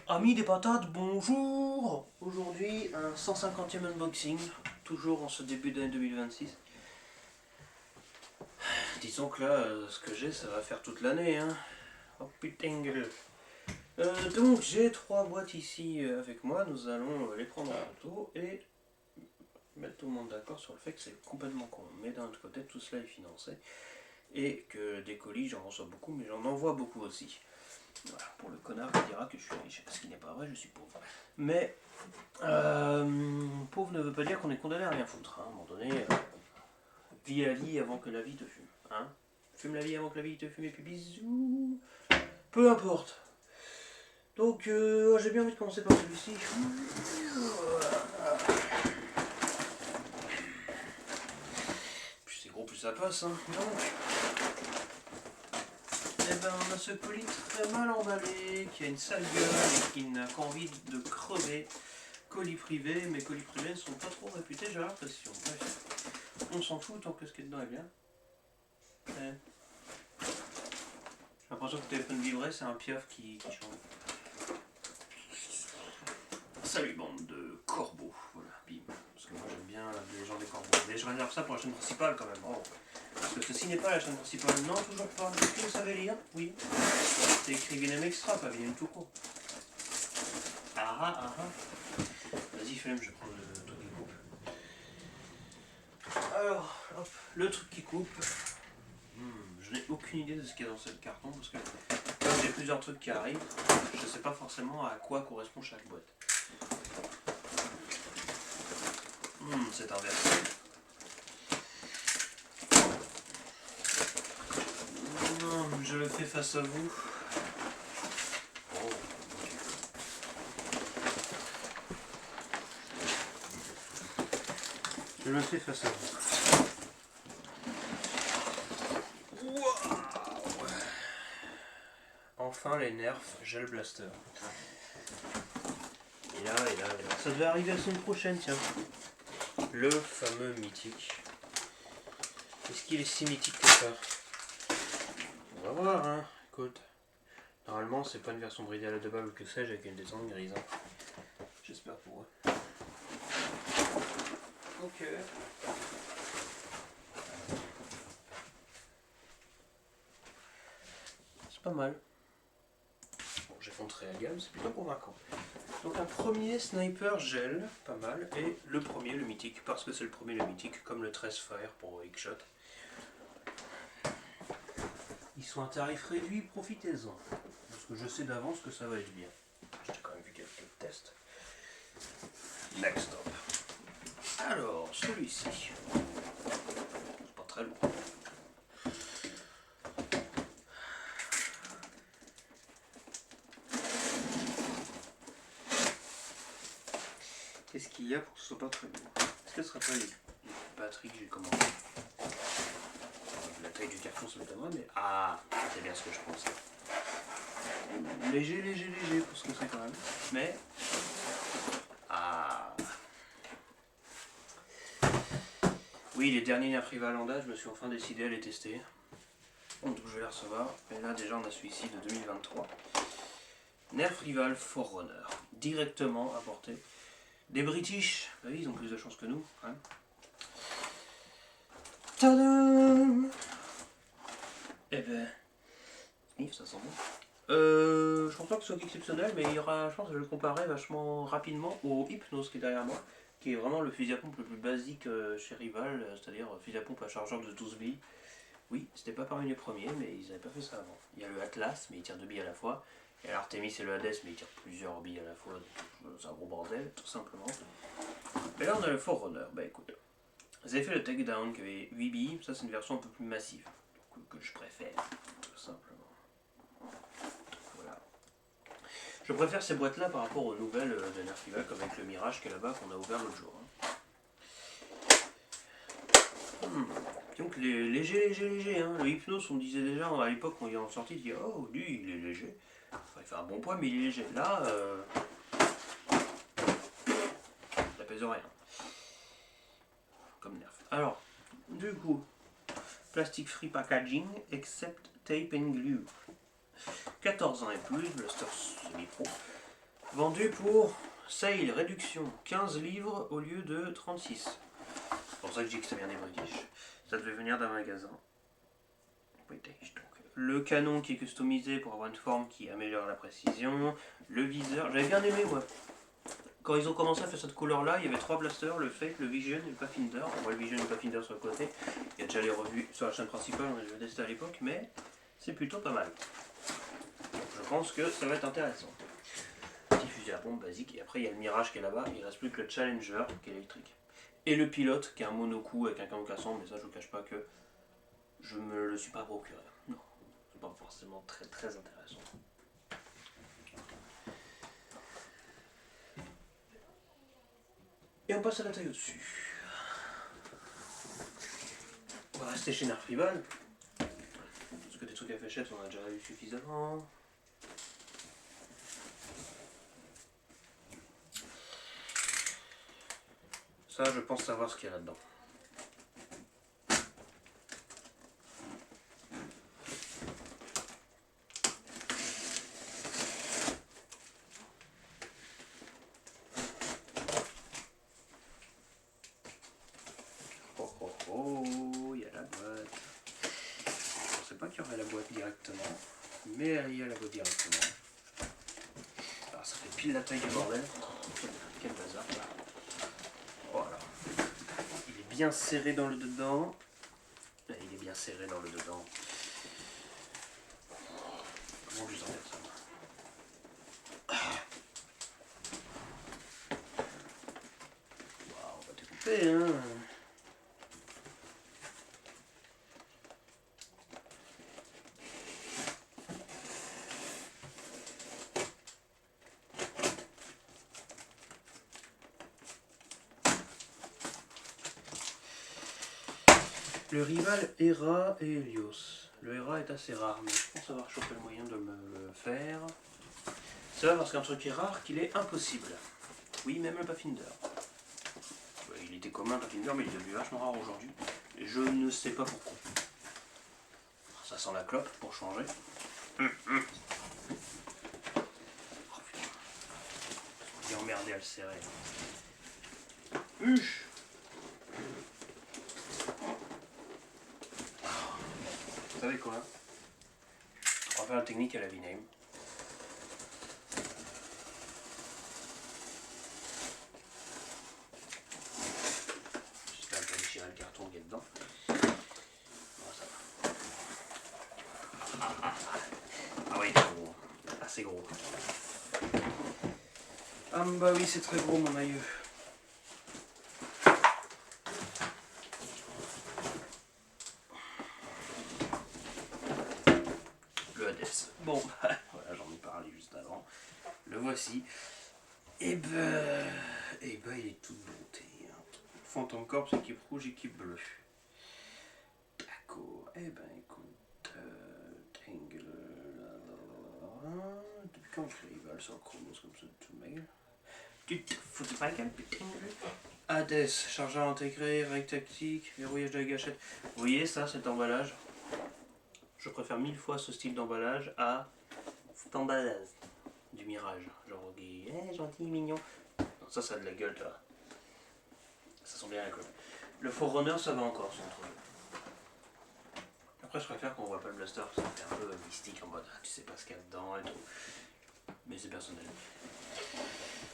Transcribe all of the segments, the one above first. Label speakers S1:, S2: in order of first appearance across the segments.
S1: Amis des patates, bonjour. Aujourd'hui, un 150e unboxing, toujours en ce début d'année 2026. Disons que là, ce que j'ai, ça va faire toute l'année. Hein. Oh putain gueule. Donc j'ai 3 boîtes ici avec moi, nous allons les prendre en photo et mettre tout le monde d'accord sur le fait que c'est complètement con. Mais d'un autre côté, tout cela est financé et que des colis, j'en reçois beaucoup, mais j'en envoie beaucoup aussi. Voilà, pour le connard qui dira que je suis riche, ce qui n'est pas vrai, je suis pauvre. Mais pauvre ne veut pas dire qu'on est condamné à rien foutre. Hein. À un moment donné, vis la vie avant que la vie te fume. Hein. Fume la vie avant que la vie te fume et puis bisous. Peu importe. Donc j'ai bien envie de commencer par celui-ci. Plus c'est gros, plus ça passe. Hein. Donc, eh ben, on a ce colis très mal emballé, qui a une sale gueule et qui n'a qu'envie de crever. Colis privés, mais colis privés ne sont pas trop réputés, j'ai l'impression. Bref, on s'en fout tant que ce qui est dedans est bien. J'ai l'impression que le téléphone vibrait, c'est un piaf qui chante. Salut bande de corbeaux, voilà, bim. Parce que moi j'aime bien les gens des corbeaux. Mais je réserve ça pour la chaîne principale quand même. Oh. Parce que ceci n'est pas la chaîne principale. Non, toujours pas. Est-ce que vous savez lire? Oui. C'est écrit Vinem Extra, pas Vinem tout court. Ah ah ah ah. Vas-y, Flemme, je prends le truc qui coupe. Alors, hop, le truc qui coupe. Je n'ai aucune idée de ce qu'il y a dans ce carton parce que comme j'ai plusieurs trucs qui arrivent, je ne sais pas forcément à quoi correspond chaque boîte. C'est inversé. Non, je le fais face à vous. Oh. Je le fais face à vous. Wow. Enfin les Nerf Gel Blaster. Et là. Ça devait arriver la semaine prochaine, tiens. Le fameux mythique. Est-ce qu'il est si mythique que ça? On va voir, hein. Écoute. Normalement, c'est pas une version bridée à la double que sais-je avec une descente grise. Hein. J'espère pour eux. Ok. C'est pas mal. Bon, j'ai montré la gamme, c'est plutôt convaincant. Donc un premier sniper gel, pas mal, et le premier, le mythique, parce que c'est le premier, le mythique, comme le 13 Fire pour X-Shot. Ils sont à tarif réduit, profitez-en. Parce que je sais d'avance que ça va être bien. J'ai quand même vu quelques tests. Next up. Alors, celui-ci. C'est pas très lourd. Qu'est-ce qu'il y a pour que ce soit pas très lourd? Est-ce que ce serait pas les batteries que j'ai commandées? La taille du carton, ça m'étonnerait, mais... Ah, c'est bien ce que je pensais. Léger pour ce que c'est quand même. Mais... Ah... Oui, les derniers Nerf Rival, je me suis enfin décidé à les tester. Donc je vais les recevoir. Et là, déjà, on a celui-ci de 2023. Nerf Rival Forerunner. Directement apporté des British. Bah oui, ils ont plus de chance que nous. Hein. Tadam! Eh ben... Yves, ça sent bon. Je pense pas que ce soit exceptionnel, mais il y aura, je pense, que je vais le comparer vachement rapidement au Hypnos qui est derrière moi, qui est vraiment le fusil à pompe le plus basique chez Rival, c'est-à-dire fusil à pompe à chargeur de 12 billes. Oui, c'était pas parmi les premiers, mais ils n'avaient pas fait ça avant. Il y a le Atlas, mais il tire 2 billes à la fois. Et l'Artemis et le Hades, mais il tire plusieurs billes à la fois. C'est un gros bordel, tout simplement. Et là, on a le Forerunner. Bah écoute, vous avez fait le Takedown qui avait 8 billes, ça c'est une version un peu plus massive, que je préfère, tout simplement. Voilà. Je préfère ces boîtes-là par rapport aux nouvelles de Nerf Rival, comme avec le Mirage qui est là-bas, qu'on a ouvert l'autre jour. Donc les léger, hein. Le Hypnos, on disait déjà à l'époque quand il est en sortie, il dit oh lui il est léger. Enfin, il fait un bon poids mais il est léger. Là, ça pèse rien. Comme Nerf. Alors, du coup, plastic free packaging except tape and glue. 14 ans et plus, blaster semi-pro. Vendu pour sale, réduction, 15 livres au lieu de 36. C'est pour ça que je dis que ça vient des British. Ça devait venir d'un magasin British. Donc, le canon qui est customisé pour avoir une forme qui améliore la précision. Le viseur, j'avais bien aimé moi. Quand ils ont commencé à faire cette couleur là, il y avait 3 blasters, le Fake, le Vision et le Pathfinder. On voit le Vision et le Pathfinder sur le côté. Il y a déjà les revues sur la chaîne principale, on les avait testés à l'époque, mais c'est plutôt pas mal. Donc, je pense que ça va être intéressant. Petit fusil à pompe basique, et après il y a le Mirage qui est là-bas, il ne reste plus que le Challenger qui est électrique. Et le pilote qui est un monocoup avec un canon cassant, mais ça je vous cache pas que je me le suis pas procuré. Non, c'est pas forcément très très intéressant. Et on passe à la taille au-dessus. On va rester chez Nerf Rival. Parce que des trucs à fléchettes on a déjà eu suffisamment. Ça je pense savoir ce qu'il y a là-dedans. Oh oh oh, il y a la boîte. Je pensais pas qu'il y aurait la boîte directement, mais il y a la boîte directement. Alors ça fait pile la taille du bordel. Quel bazar. Voilà. Il est bien serré dans le dedans. Il est bien serré dans le dedans. Comment je vous enlève ça? Wow, on va découper hein. Le rival Hera et Helios. Le Hera est assez rare, mais je pense avoir chopé le moyen de me le faire. C'est vrai parce qu'un truc est rare qu'il est impossible. Oui, même le Pathfinder. Il était commun Pathfinder, mais il est devenu vachement rare aujourd'hui. Et je ne sais pas pourquoi. Ça sent la clope pour changer. Oh putain. Il est emmerdé à le serrer. Huch. Vous savez quoi? On va faire la technique à la V-Name. J'espère que je vais déchirer le carton qui est dedans. Bon, ça va. Ah oui, c'est gros. Assez gros. Ah bah oui, c'est très gros mon aïeux. Le Hades. Bon, voilà, j'en ai parlé juste avant. Le voici. Et ben, il est toute beauté. Hein. Phantom Corps, équipe rouge, équipe bleue. D'accord. Eh ben, écoute, Tangle. Depuis quand je rival sur Chronos comme ça, tout mail. Tu te fous de ma gueule, putain. Hades, chargeur intégré, règle tactique, verrouillage de la gâchette. Vous voyez ça, cet emballage? Je préfère 1000 fois ce style d'emballage à cet emballage du Mirage. Genre, gentil, mignon. Non, ça a de la gueule, tu vois. Ça sent bien la colle. Le Forerunner, ça va encore, son truc. Après, je préfère qu'on voit pas le blaster, ça fait un peu mystique en mode, tu sais pas ce qu'il y a dedans et tout. Mais c'est personnel.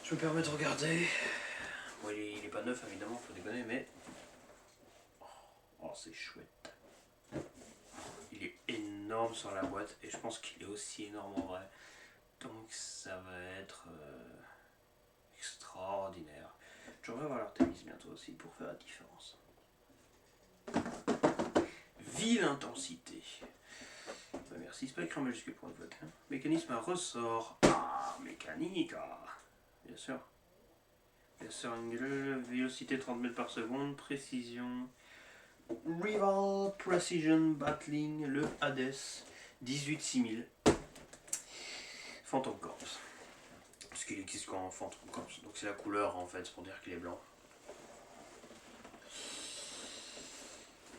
S1: Je me permets de regarder. Bon, il est pas neuf, évidemment, faut déconner, mais... Oh, c'est chouette. Il est énorme sur la boîte, et je pense qu'il est aussi énorme en vrai. Donc ça va être extraordinaire. J'aimerais voir l'Artemis bientôt aussi pour faire la différence. Vive intensité. Bah merci, c'est pas écrit en majuscule pour une fois. Hein. Mécanisme à ressort. Ah, mécanique. Ah. Bien sûr. Bien sûr, une vélocité 30 mètres par seconde, précision. Rival Precision Battling, le Hades, 18-6000. Phantom Corps. Parce qu'il existe quand Phantom Corps. Donc c'est la couleur en fait, c'est pour dire qu'il est blanc.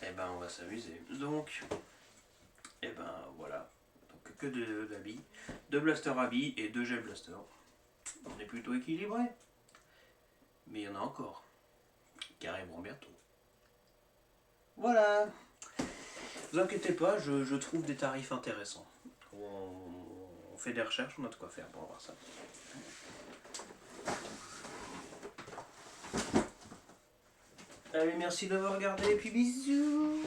S1: Et ben on va s'amuser. Donc, et ben voilà. Donc que de habits. 2 blasters habits et 2 gel blasters. On est plutôt équilibré. Mais il y en a encore, qui arriveront bientôt. Voilà. Vous inquiétez pas, je trouve des tarifs intéressants. On fait des recherches, on a de quoi faire pour avoir ça. Allez, merci d'avoir regardé et puis bisous.